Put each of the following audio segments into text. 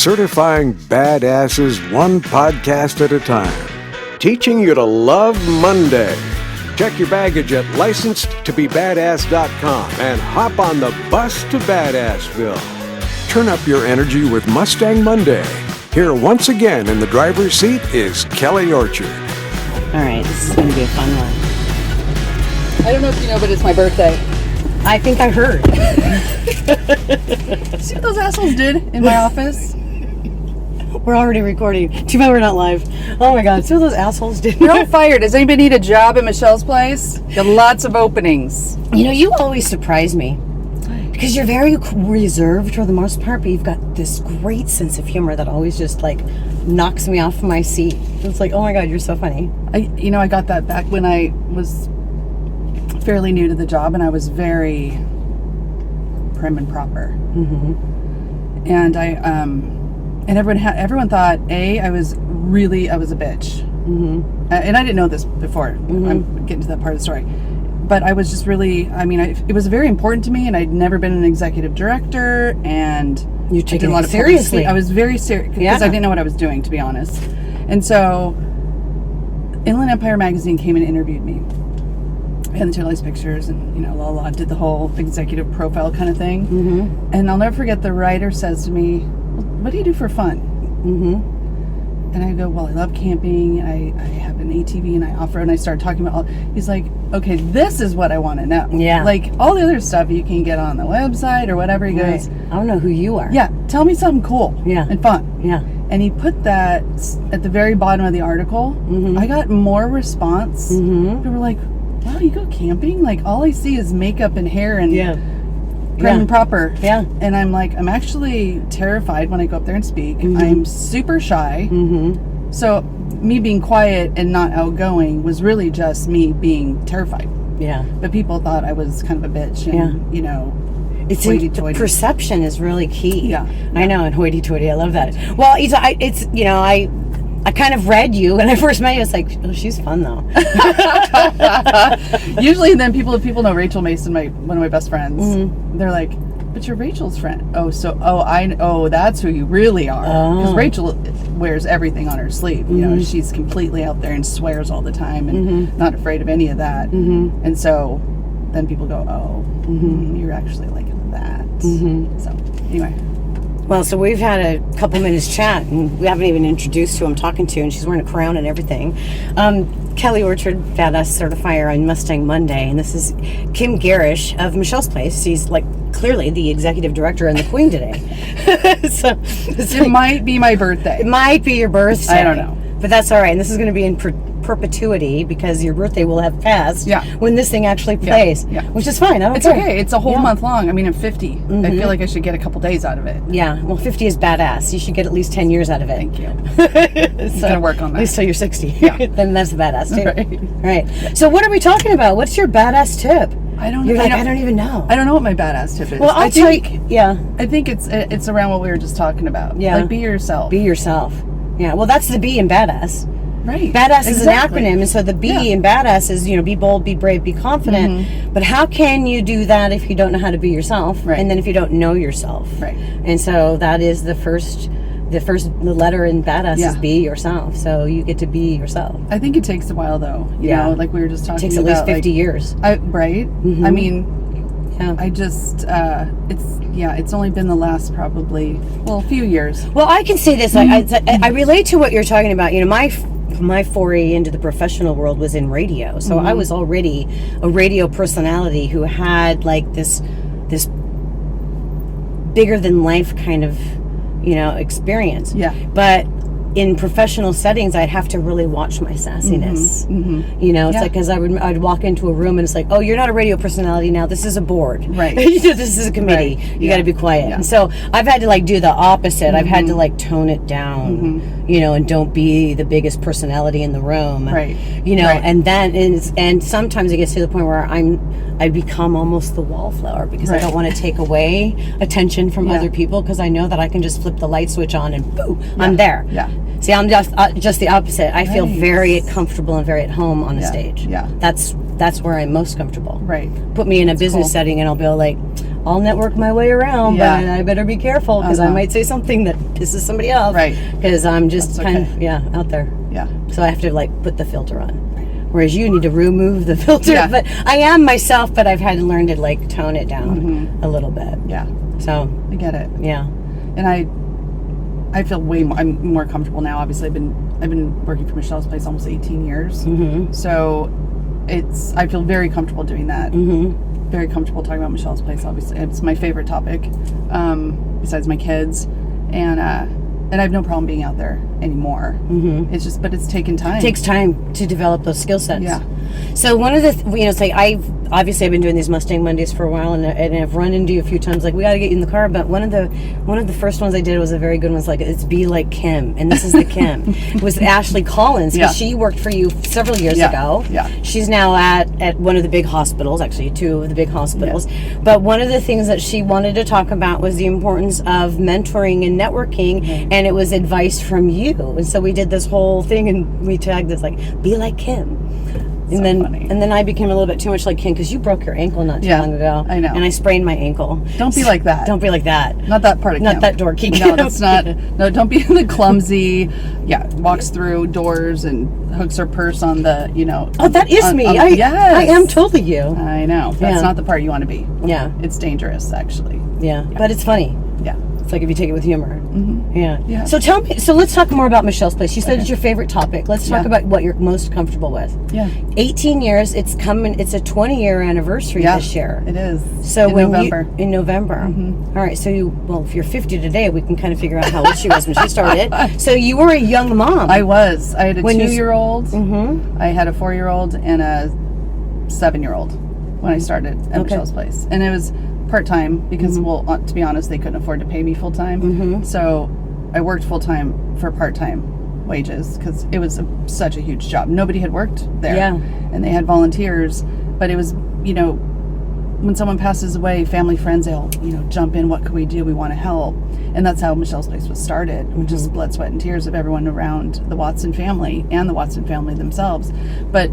certifying badasses one podcast at a time. Teaching you to love Monday. Check your baggage at licensed-to-be-badass.com and hop on the bus to Badassville. Turn up your energy with Mustang Monday. Here once again in the driver's seat is Kelly Orchard. All right, this is going to be a fun one. I don't know if you know, but it's my birthday. I think I heard. See what those assholes did in my office? We're already recording. Too bad we're not live. Oh my God, see what those assholes did. You're all fired. Does anybody need a job at Michelle's place? Got lots of openings. You know, you always surprise me. Because you're very reserved for the most part, but you've got this great sense of humor that always just like knocks me off my seat. It's like, oh my God, you're so funny. I got that back when I was fairly new to the job, and I was very prim and proper. Mm-hmm. And and everyone thought I was a bitch. Mm-hmm. And I didn't know this before. Mm-hmm. I'm getting to that part of the story. But I was just really, it was very important to me, and I'd never been an executive director, and you took it a lot seriously. I was very serious because I didn't know what I was doing, to be honest. And so, Inland Empire magazine came and interviewed me, and the Taylor's pictures, and did the whole executive profile kind of thing. Mm-hmm. And I'll never forget, the writer says to me, well, "What do you do for fun?" Mm-hmm. And I go, well, I love camping. I have an ATV, and I off-road, and I started talking about he's like, okay, this is what I want to know. Yeah. Like, all the other stuff you can get on the website or whatever. He goes, I don't know who you are. Yeah, tell me something cool. Yeah. And fun. Yeah. And he put that at the very bottom of the article. Mm-hmm. I got more response. Mm-hmm. People were like, wow, you go camping? Like, all I see is makeup and hair and prim and proper. Yeah. And I'm like, I'm actually terrified when I go up there and speak. Mm-hmm. I'm super shy. Mm-hmm. So me being quiet and not outgoing was really just me being terrified. Yeah. But people thought I was kind of a bitch and, it's the perception is really key. Yeah. I know, and hoity-toity, I love that. Well, I kind of read you when I first met you. It's like, oh, she's fun though. Usually, then people know Rachel Mason, one of my best friends. Mm-hmm. They're like, "But you're Rachel's friend." That's who you really are. Because Rachel wears everything on her sleeve. Mm-hmm. She's completely out there and swears all the time and not afraid of any of that. Mm-hmm. And so then people go, "Oh, you're actually like that." Mm-hmm. So anyway. Well, so we've had a couple minutes chat, and we haven't even introduced who I'm talking to, and she's wearing a crown and everything. Kelly Orchard, Badass Certifier on Mustang Monday, and this is Kim Gerrish of Michelle's Place. She's like clearly the executive director and the queen today. So it might be my birthday. It might be your birthday. I don't know. But that's all right, and this is going to be in perpetuity because your birthday will have passed when this thing actually plays, which is fine. It's okay. It's a whole month long. I'm 50. Mm-hmm. I feel like I should get a couple days out of it. Yeah. Well, 50 is badass. You should get at least 10 years out of it. Thank you. I'm going to work on that. At least till you're 60. Yeah. Then that's a badass too. Right. Yeah. So what are we talking about? What's your badass tip? I don't You're like, I don't even know. I don't know what my badass tip is. Well, I think it's around what we were just talking about. Yeah. Like, be yourself. Be yourself. Yeah. Well, that's the B in badass. Right. Badass is an acronym, and so the B in badass is, be bold, be brave, be confident. Mm-hmm. But how can you do that if you don't know how to be yourself? Right. And then if you don't know yourself. Right. And so that is the letter in badass is be yourself. So you get to be yourself. I think it takes a while though. You know, like we were just talking about. It takes at least 50 years. Right? Mm-hmm. I just, it's only been the last probably, a few years. Well, I can say this, I relate to what you're talking about. My foray into the professional world was in radio. So I was already a radio personality who had like this bigger than life kind of, experience. Yeah. But in professional settings, I'd have to really watch my sassiness. Mm-hmm. It's like, because I'd walk into a room and it's like, oh, you're not a radio personality now. This is a board. Right. This is a committee. Right. You got to be quiet. Yeah. And so I've had to like do the opposite. Mm-hmm. I've had to like tone it down, and don't be the biggest personality in the room. Right. And then, and sometimes it gets to the point where I become almost the wallflower because I don't want to take away attention from other people because I know that I can just flip the light switch on and boom, I'm there. Yeah. See, I'm just the opposite. I feel very comfortable and very at home on the stage. Yeah. That's where I'm most comfortable. Right. Put me in a business setting and I'll be like, I'll network my way around, Yeah. but I better be careful because I might say something that pisses somebody off. Right. Because I'm just kind of, out there. Yeah. So I have to like put the filter on. Whereas you need to remove the filter. Yeah. But I am myself, but I've had to learn to like tone it down a little bit. Yeah. So I get it. yeah. And I feel I'm more comfortable now. Obviously, I've been working for Michelle's Place almost 18 years. So I feel very comfortable doing that. Very comfortable talking about Michelle's Place. Obviously, it's my favorite topic, besides my kids, and I have no problem being out there anymore. It's just, but it's taken time. It takes time to develop those skill sets. Yeah. So one of the, it's like I've been doing these Mustang Mondays for a while, and I've run into you a few times. Like, we got to get you in the car. But one of the first ones I did was a very good one. It's like, it's Be Like Kim, and this is the Kim. It was Ashley Collins, because she worked for you several years ago. Yeah. She's now at one of the big hospitals, actually 2 of the big hospitals. Yeah. But one of the things that she wanted to talk about was the importance of mentoring and networking, and it was advice from you. And so we did this whole thing, and we tagged this like, Be Like Kim. And then I became a little bit too much like Kim, because you broke your ankle not too long ago. I know. And I sprained my ankle. Don't be like that. Don't be like that. Not that part of Kim. Not that dorky Kim. No, that's not. No, don't be the clumsy. Yeah, walks through doors and hooks her purse on the, Oh, that is me. Yes. I am totally you. I know. That's not the part you want to be. Yeah. It's dangerous, actually. Yeah. But it's funny. Yeah. It's like if you take it with humor. Yeah. So tell me. So let's talk more about Michelle's Place. You said it's your favorite topic. Let's talk about what you're most comfortable with. Yeah. 18 years. It's coming. It's a 20-year anniversary this year. It is. So in November. In November. All right. So if you're 50 today, we can kind of figure out how old she was when she started. So you were a young mom. I was. I had a 2-year-old. I had a 4-year-old and a 7-year-old when I started at Michelle's Place, and it was part-time because, well, to be honest, they couldn't afford to pay me full-time. So I worked full-time for part-time wages because it was such a huge job. Nobody had worked there. Yeah. And they had volunteers, but it was, when someone passes away, family, friends, they'll, jump in. What can we do? We want to help. And that's how Michelle's Place was started, which is blood, sweat, and tears of everyone around the Watson family and the Watson family themselves. But,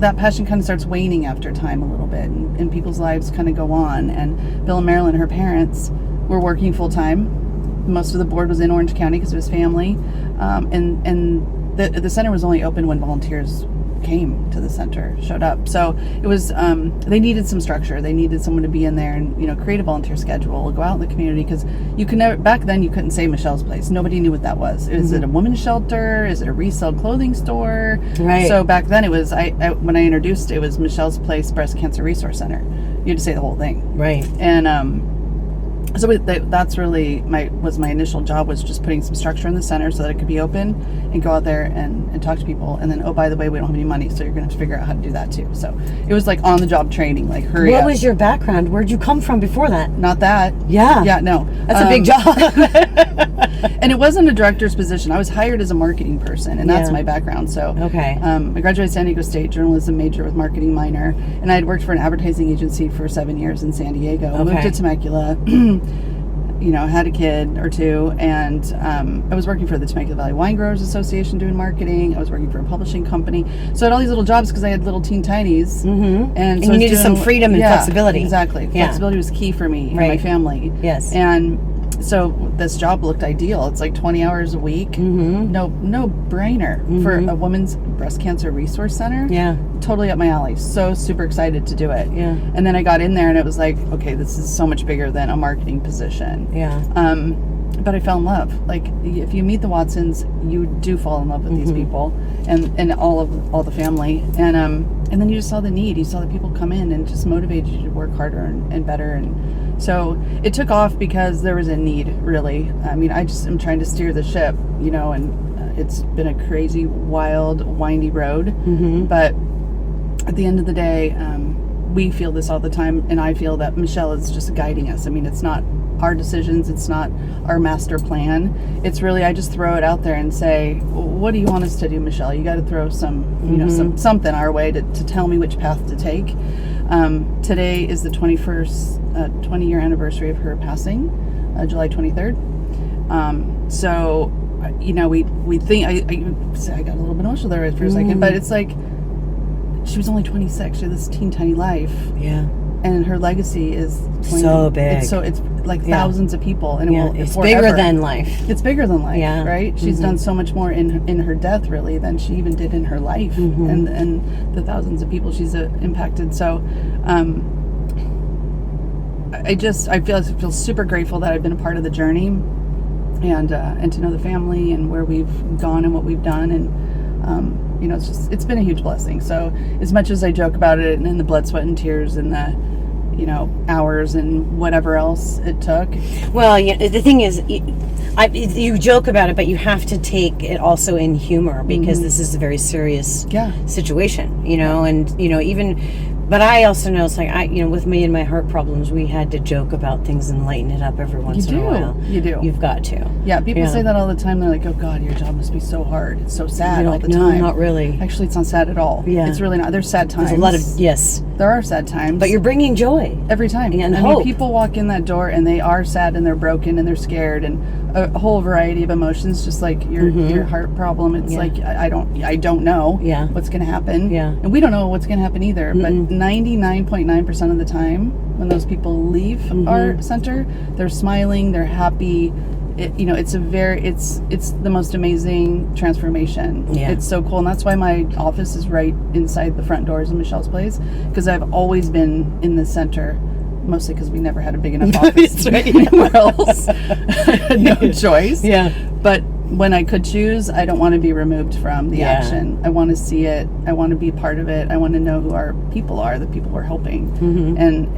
that passion kind of starts waning after time a little bit, and people's lives kind of go on. And Bill and Marilyn, her parents, were working full time. Most of the board was in Orange County because of his family, and the center was only open when volunteers came to the center, showed up. So it was they needed some structure. They needed someone to be in there and create a volunteer schedule, go out in the community, because you could never, back then you couldn't say Michelle's Place. Nobody knew what that was. Is it a women's shelter? Is it a resale clothing store? Right. So back then it was when I introduced it was Michelle's Place Breast Cancer Resource Center. You had to say the whole thing. Right. And so that's really my initial job, was just putting some structure in the center so that it could be open and go out there and talk to people. And then, oh, by the way, we don't have any money, so you're going to have to figure out how to do that too. So it was like on-the-job training, like hurry up. What was your background? Where'd you come from before that? Not that. Yeah. Yeah, no. That's a big job. And it wasn't a director's position. I was hired as a marketing person, and that's my background. So I graduated San Diego State, journalism major with marketing minor, and I had worked for an advertising agency for 7 years in San Diego. Moved to Temecula. Had a kid or two, and I was working for the Temecula Valley Wine Growers Association doing marketing. I was working for a publishing company. So I had all these little jobs because I had little teen tinies. And so you needed some freedom and flexibility. Exactly. Yeah. Flexibility was key for me and my family. Yes. And so this job looked ideal. It's like 20 hours a week. No brainer for a women's breast cancer resource center. Yeah. Totally up my alley. So super excited to do it. Yeah. And then I got in there and it was like, okay, this is so much bigger than a marketing position. Yeah. But I fell in love. Like, if you meet the Watsons, you do fall in love with these people and all the family. And then you just saw the need. You saw the people come in and just motivated you to work harder and better. And so it took off because there was a need, really. I mean, I just am trying to steer the ship, and it's been a crazy, wild, windy road. But at the end of the day, we feel this all the time, and I feel that Michelle is just guiding us. I mean, it's not our decisions, it's not our master plan. It's really, I just throw it out there and say, what do you want us to do, Michelle? You got to throw some something our way to tell me which path to take. Today is the 20-year anniversary of her passing, July 23rd. So we think, I got a little bit emotional there for a second, but it's like, she was only 26. She had this teen tiny life. Yeah. and her legacy is so big. It's like thousands of people, and it's bigger than life. It's bigger than life, right? She's done so much more in her death, really, than she even did in her life, and the thousands of people she's impacted. So, I feel super grateful that I've been a part of the journey, and to know the family and where we've gone and what we've done, and it's been a huge blessing. So as much as I joke about it and the blood, sweat, and tears and the hours and whatever else it took. Well, the thing is, you joke about it, but you have to take it also in humor, because this is a very serious situation, and even. But I also know it's like with me and my heart problems, we had to joke about things and lighten it up every once in a while. You do. You've got to. Yeah, people say that all the time. They're like, "Oh God, your job must be so hard. It's so sad all the time." No, not really. Actually, it's not sad at all. Yeah, it's really not. There's sad times. There's a lot of there are sad times. But you're bringing joy every time. And hope. Mean, people walk in that door and they are sad and they're broken and they're scared and a whole variety of emotions, just like your heart problem. It's like I don't know what's going to happen. Yeah, and we don't know what's going to happen either. But 99.9% of the time, when those people leave our center, they're smiling, they're happy. It's the most amazing transformation. Yeah. It's so cool, and that's why my office is right inside the front doors of Michelle's place, because I've always been in the center. Mostly because we never had a big enough office to be anywhere else. No choice. Yeah. But when I could choose, I don't want to be removed from the action. I want to see it. I want to be part of it. I want to know who our people are, the people we're helping. And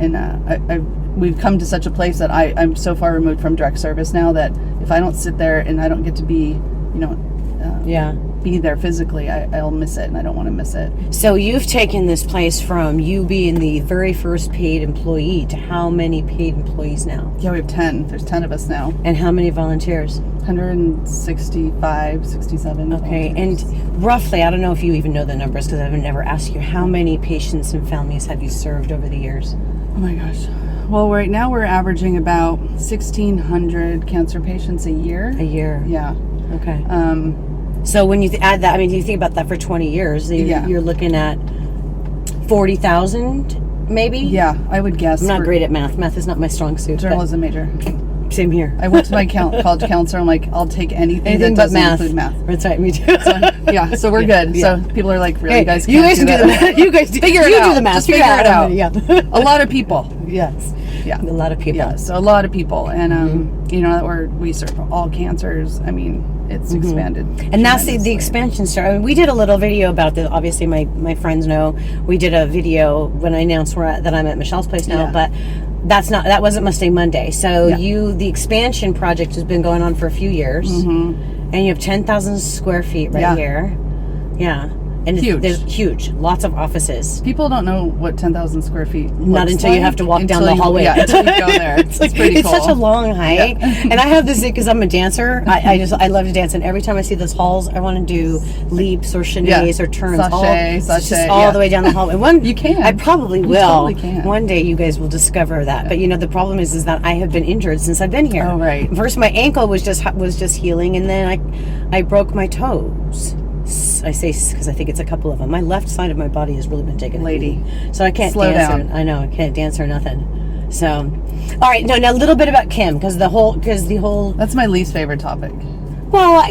we've come to such a place that I'm so far removed from direct service now that if I don't sit there and I don't get to be, be there physically, I'll miss it, and I don't want to miss it. So you've taken this place from you being the very first paid employee to how many paid employees now? Yeah, we have 10. There's 10 of us now. And how many volunteers? 165, 67. Okay, and roughly, I don't know if you even know the numbers because I've never asked you, how many patients and families have you served over the years? Oh my gosh. Well, right now we're averaging about 1,600 cancer patients a year. A year? Yeah. Okay. So when you add that, you think about that for 20 years, you're looking at 40,000 maybe? Yeah, I would guess. I'm not great at math. Math is not my strong suit. Journalism major. Same here. I went to my college counselor. I'm like, I'll take anything that doesn't include math. That's right, me too. So we're good. Yeah. So people are like, really, hey, guys you guys can do the math. You guys figure it out. Do the math. Just figure it out. Yeah. A lot of people. Yes. Yeah. A lot of people. Yeah. So a lot of people, and we serve all cancers. It's expanded. And that's the expansion story. We did a little video about this. Obviously, my friends know. We did a video when I announced that I'm at Michelle's place now, but that wasn't Mustang Monday. So the expansion project has been going on for a few years, and you have 10,000 square feet here. Yeah. And it's huge. Lots of offices. People don't know what 10,000 square feet looks Not until you have to walk down the hallway. Yeah, until you go there. It's pretty cool. It's such a long hike. And I have this because I'm a dancer. I love to dance. And every time I see those halls, I want to do leaps or chaînés or turns. Sachet, all the way down the hallway. You can. I probably will. You totally can. One day you guys will discover that. But the problem is that I have been injured since I've been here. Oh, right. First, my ankle was just healing. And then I broke my toes. I say because I think it's a couple of them. My left side of my body has really been taken. Lady. So I can't Slow dance. down. I know I can't dance or nothing. So, all right. Now a little bit about Kim because the whole. That's my least favorite topic. Well,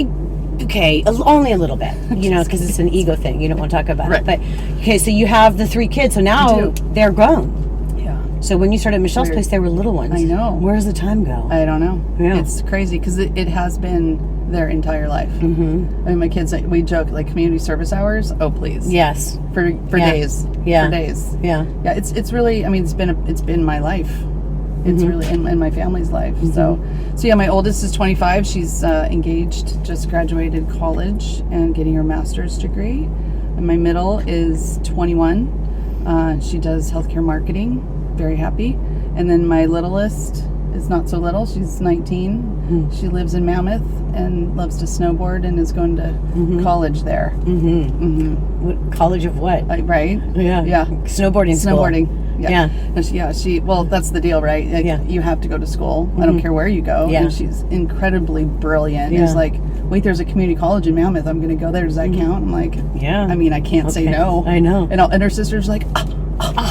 okay, only a little bit. Because it's an ego thing. You don't want to talk about it. But okay, so you have the 3 kids. So now they're grown. Yeah. So when you started at Michelle's place, they were little ones. I know. Where does the time go? I don't know. Yeah. It's crazy because it has been their entire life. My kids, we joke like community service hours. Oh please. Yes. For days. Yeah. For days. Yeah. Yeah. It's really. It's been my life. It's really in my family's life. So yeah. My oldest is 25. She's engaged. Just graduated college and getting her master's degree. And my middle is 21. She does healthcare marketing. Very happy. And then my littlest is not so little. She's 19. She lives in Mammoth and loves to snowboard and is going to college there. What, college of what? Right? Yeah. Snowboarding. Yeah. And she well, that's the deal, right? You have to go to school. I don't care where you go. Yeah. And she's incredibly brilliant. Yeah. It's like, wait, there's a community college in Mammoth. I'm going to go there. Does that count? I'm like, I can't say no. I know. And her sister's like,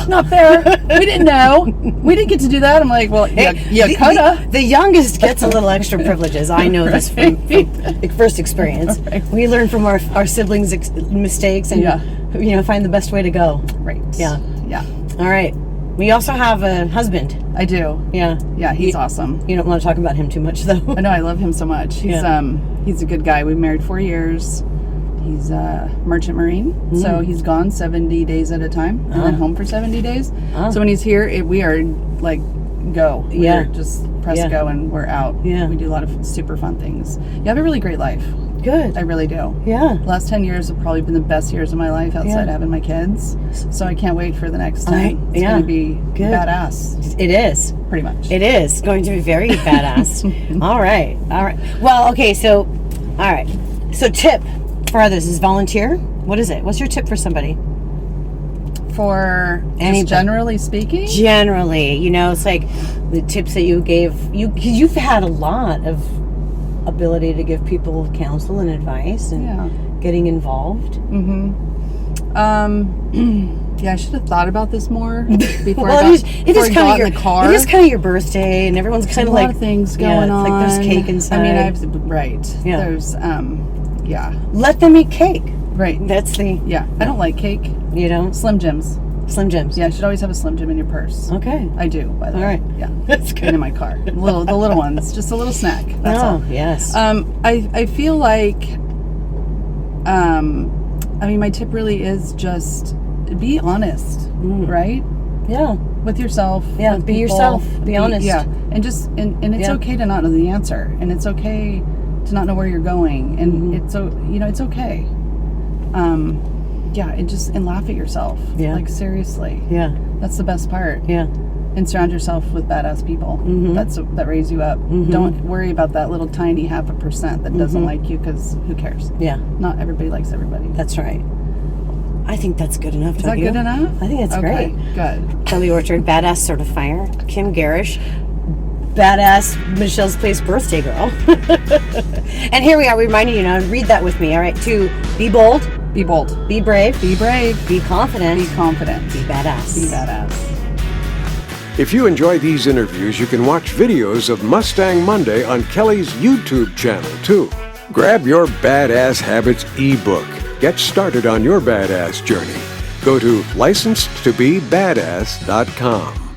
not fair. We didn't know. We didn't get to do that. I'm like, well, yeah, coulda. The youngest gets a little extra privileges. I know this from first experience. Right. We learn from our siblings' mistakes and find the best way to go. Right. Yeah. Yeah. All right. We also have a husband. I do. Yeah. Yeah, he's awesome. You don't want to talk about him too much, though. I know, I love him so much. He's a good guy. We've been married 4 years. He's a merchant marine, so he's gone 70 days at a time and then home for 70 days. So when he's here, we are like, go. We're just press go and we're out. Yeah. We do a lot of super fun things. You have a really great life. Good. I really do. Yeah. The last 10 years have probably been the best years of my life outside having my kids. So I can't wait for the next 10. It's going to be badass. It is. Pretty much. It is going to be very badass. All right. Well, okay, so, all right. So tip for others is volunteer. What is it? What's your tip for somebody? For just generally speaking? Generally. It's like the tips that you gave. You've had a lot of ability to give people counsel and advice and getting involved. Yeah, I should have thought about this more before well, I got in the car. It is kind of your birthday, and everyone's kind of like a lot of things going on. Like there's cake inside. I mean, there's Let them eat cake. Right. That's the I don't like cake. You don't? Slim Jims. Slim Jims. Yeah, I should always have a Slim Jim in your purse. Okay. I do, by the way. All right. Yeah. That's good. And in my car. The little ones. Just a little snack. That's all. Yes. I feel like, my tip really is just be honest, right? Yeah. With yourself. Yeah, with be people, yourself. Be honest. Yeah. And just, and it's okay to not know the answer. And it's okay to not know where you're going. And it's okay. And laugh at yourself. Yeah. Like, seriously. Yeah. That's the best part. Yeah. And surround yourself with badass people. That raise you up. Don't worry about that little tiny 0.5% that doesn't like you, because who cares? Yeah. Not everybody likes everybody. That's right. I think that's good enough. Is that good enough? I think that's great. Good. Kelly Orchard, badass certifier. Kim Gerrish, badass Michelle's Place birthday girl. And here we are, reminding you now, read that with me, all right? To be bold. Be bold. Be brave. Be brave. Be confident. Be confident. Be badass. Be badass. If you enjoy these interviews, you can watch videos of Mustang Monday on Kelly's YouTube channel, too. Grab your Badass Habits ebook. Get started on your badass journey. Go to licensed2bebadass.com.